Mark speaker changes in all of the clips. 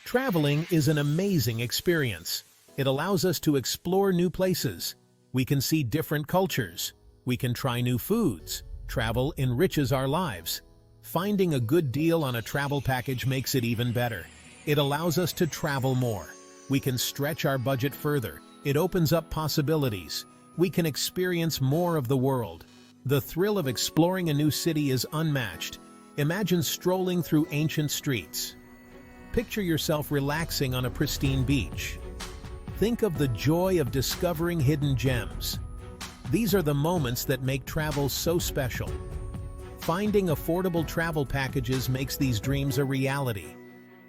Speaker 1: Traveling is an amazing experience. It allows us to explore new places. We can see different cultures. We can try new foods. Travel enriches our lives. Finding a good deal on a travel package makes it even better. It allows us to travel more. We can stretch our budget further. It opens up possibilities. We can experience more of the world. The thrill of exploring a new city is unmatched. Imagine strolling through ancient streets. Picture yourself relaxing on a pristine beach. Think of the joy of discovering hidden gems. These are the moments that make travel so special. Finding affordable travel packages makes these dreams a reality.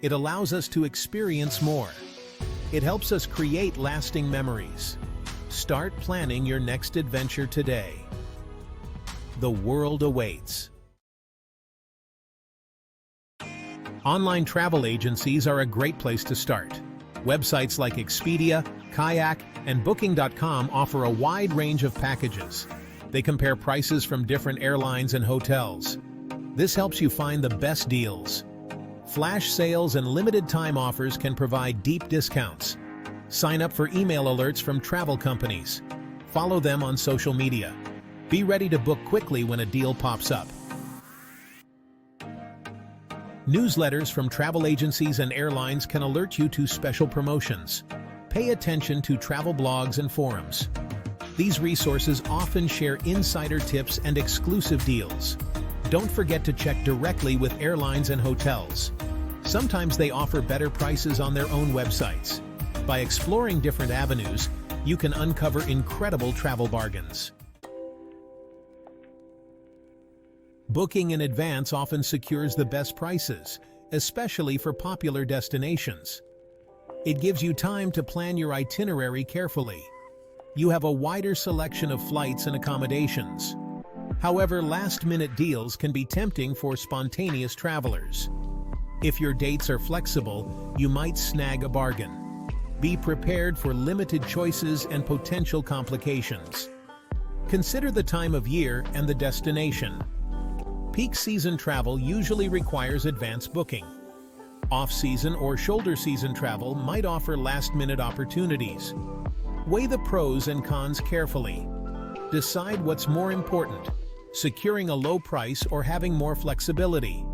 Speaker 1: It allows us to experience more. It helps us create lasting memories. Start planning your next adventure today. The world awaits. Online travel agencies are a great place to start. Websites like Expedia, Kayak, and Booking.com offer a wide range of packages. They compare prices from different airlines and hotels. This helps you find the best deals. Flash sales and limited-time offers can provide deep discounts. Sign up for email alerts from travel companies. Follow them on social media. Be ready to book quickly when a deal pops up. Newsletters from travel agencies and airlines can alert you to special promotions. Pay attention to travel blogs and forums. These resources often share insider tips and exclusive deals. Don't forget to check directly with airlines and hotels. Sometimes they offer better prices on their own websites. By exploring different avenues, you can uncover incredible travel bargains. Booking in advance often secures the best prices, especially for popular destinations. It gives you time to plan your itinerary carefully. You have a wider selection of flights and accommodations. However, last-minute deals can be tempting for spontaneous travelers. If your dates are flexible, you might snag a bargain. Be prepared for limited choices and potential complications. Consider the time of year and the destination. Peak season travel usually requires advance booking. Off-season or shoulder season travel might offer last-minute opportunities. Weigh the pros and cons carefully. Decide what's more important, securing a low price or having more flexibility.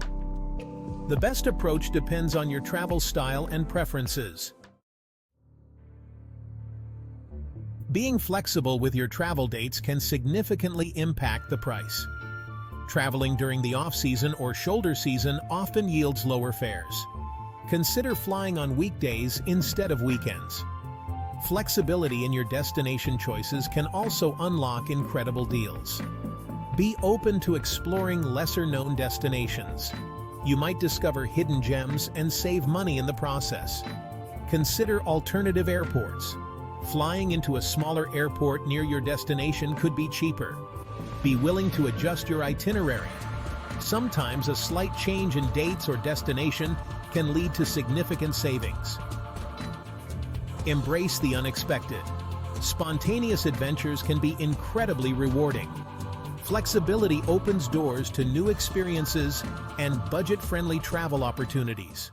Speaker 1: The best approach depends on your travel style and preferences. Being flexible with your travel dates can significantly impact the price. Traveling during the off-season or shoulder season often yields lower fares. Consider flying on weekdays instead of weekends. Flexibility in your destination choices can also unlock incredible deals. Be open to exploring lesser-known destinations. You might discover hidden gems and save money in the process. Consider alternative airports. Flying into a smaller airport near your destination could be cheaper. Be willing to adjust your itinerary. Sometimes a slight change in dates or destination can lead to significant savings. Embrace the unexpected. Spontaneous adventures can be incredibly rewarding. Flexibility opens doors to new experiences and budget-friendly travel opportunities.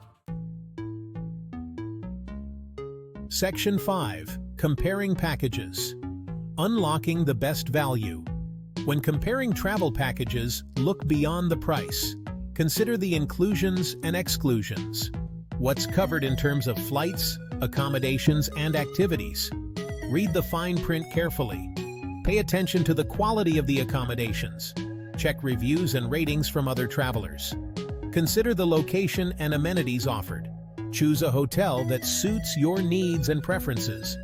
Speaker 1: Section 5. Comparing packages. Unlocking the best value. When comparing travel packages, look beyond the price. Consider the inclusions and exclusions. What's covered in terms of flights, accommodations, and activities. Read the fine print carefully. Pay attention to the quality of the accommodations. Check reviews and ratings from other travelers. Consider the location and amenities offered. Choose a hotel that suits your needs and preferences.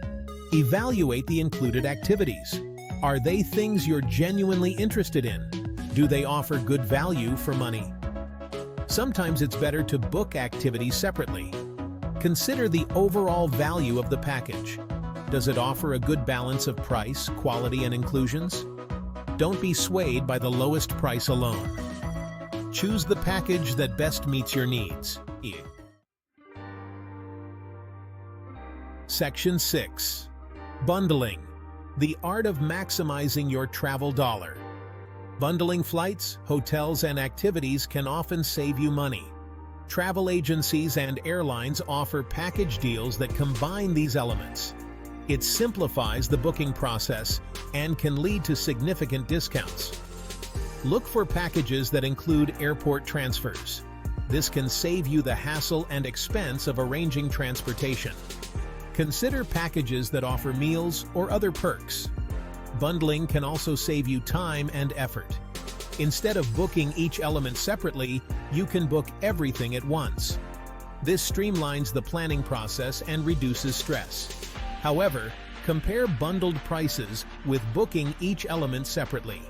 Speaker 1: Evaluate the included activities. Are they things you're genuinely interested in? Do they offer good value for money? Sometimes it's better to book activities separately. Consider the overall value of the package. Does it offer a good balance of price, quality, and inclusions? Don't be swayed by the lowest price alone. Choose the package that best meets your needs. Section 6. Bundling. The art of maximizing your travel dollar. Bundling flights, hotels, and activities can often save you money. Travel agencies and airlines offer package deals that combine these elements. It simplifies the booking process and can lead to significant discounts. Look for packages that include airport transfers. This can save you the hassle and expense of arranging transportation. Consider packages that offer meals or other perks. Bundling can also save you time and effort. Instead of booking each element separately, you can book everything at once. This streamlines the planning process and reduces stress. However, compare bundled prices with booking each element separately.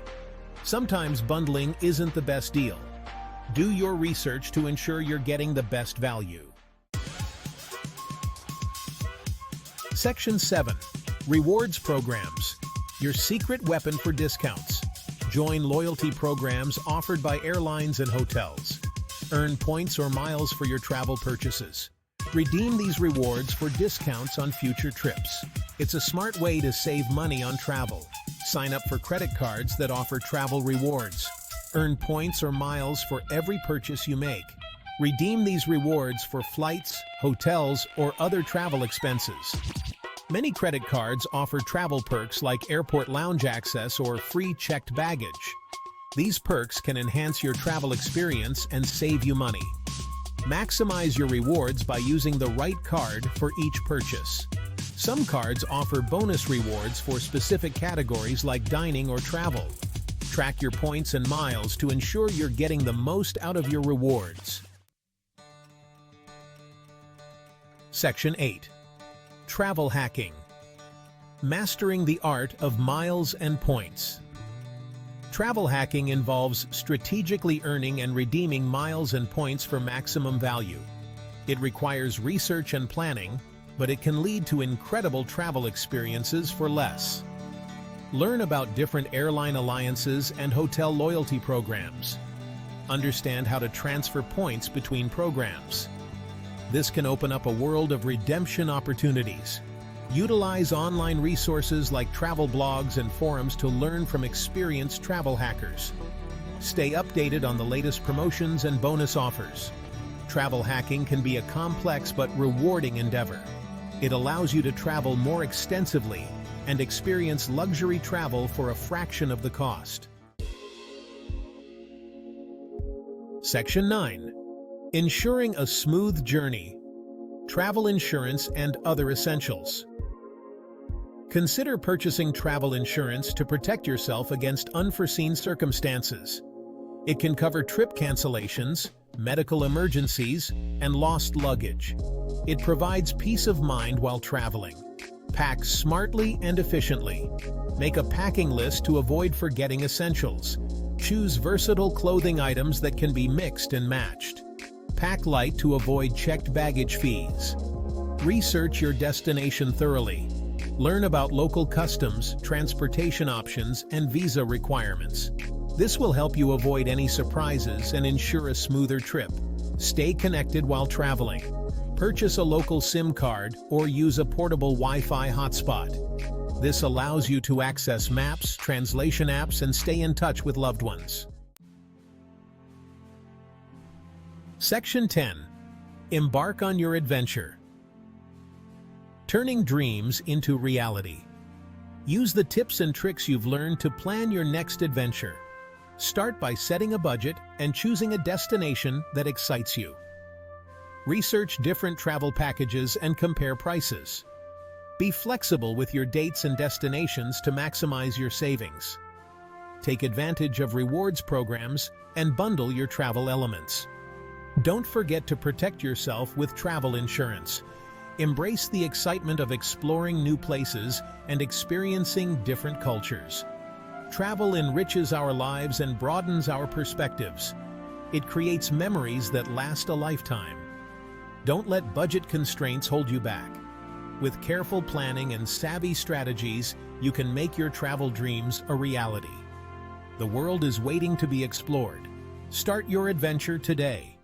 Speaker 1: Sometimes bundling isn't the best deal. Do your research to ensure you're getting the best value. Section 7. Rewards programs. Your secret weapon for discounts. Join loyalty programs offered by airlines and hotels. Earn points or miles for your travel purchases. Redeem these rewards for discounts on future trips. It's a smart way to save money on travel. Sign up for credit cards that offer travel rewards. Earn points or miles for every purchase you make. Redeem these rewards for flights, hotels, or other travel expenses. Many credit cards offer travel perks like airport lounge access or free checked baggage. These perks can enhance your travel experience and save you money. Maximize your rewards by using the right card for each purchase. Some cards offer bonus rewards for specific categories like dining or travel. Track your points and miles to ensure you're getting the most out of your rewards. Section 8. Travel hacking. Mastering the art of miles and points. Travel hacking involves strategically earning and redeeming miles and points for maximum value. It requires research and planning, but it can lead to incredible travel experiences for less. Learn about different airline alliances and hotel loyalty programs. Understand how to transfer points between programs. This can open up a world of redemption opportunities. Utilize online resources like travel blogs and forums to learn from experienced travel hackers. Stay updated on the latest promotions and bonus offers. Travel hacking can be a complex but rewarding endeavor. It allows you to travel more extensively and experience luxury travel for a fraction of the cost. Section 9. Ensuring a smooth journey. Travel insurance and other essentials. Consider purchasing travel insurance to protect yourself against unforeseen circumstances. It can cover trip cancellations, medical emergencies, and lost luggage. It provides peace of mind while traveling. Pack smartly and efficiently. Make a packing list to avoid forgetting essentials. Choose versatile clothing items that can be mixed and matched. Pack light to avoid checked baggage fees. Research your destination thoroughly. Learn about local customs, transportation options, and visa requirements. This will help you avoid any surprises and ensure a smoother trip. Stay connected while traveling. Purchase a local SIM card or use a portable Wi-Fi hotspot. This allows you to access maps, translation apps, and stay in touch with loved ones. Section 10. Embark on your adventure. Turning dreams into reality. Use the tips and tricks you've learned to plan your next adventure. Start by setting a budget and choosing a destination that excites you. Research different travel packages and compare prices. Be flexible with your dates and destinations to maximize your savings. Take advantage of rewards programs and bundle your travel elements. Don't forget to protect yourself with travel insurance. Embrace the excitement of exploring new places and experiencing different cultures. Travel enriches our lives and broadens our perspectives. It creates memories that last a lifetime. Don't let budget constraints hold you back. With careful planning and savvy strategies, you can make your travel dreams a reality. The world is waiting to be explored. Start your adventure today.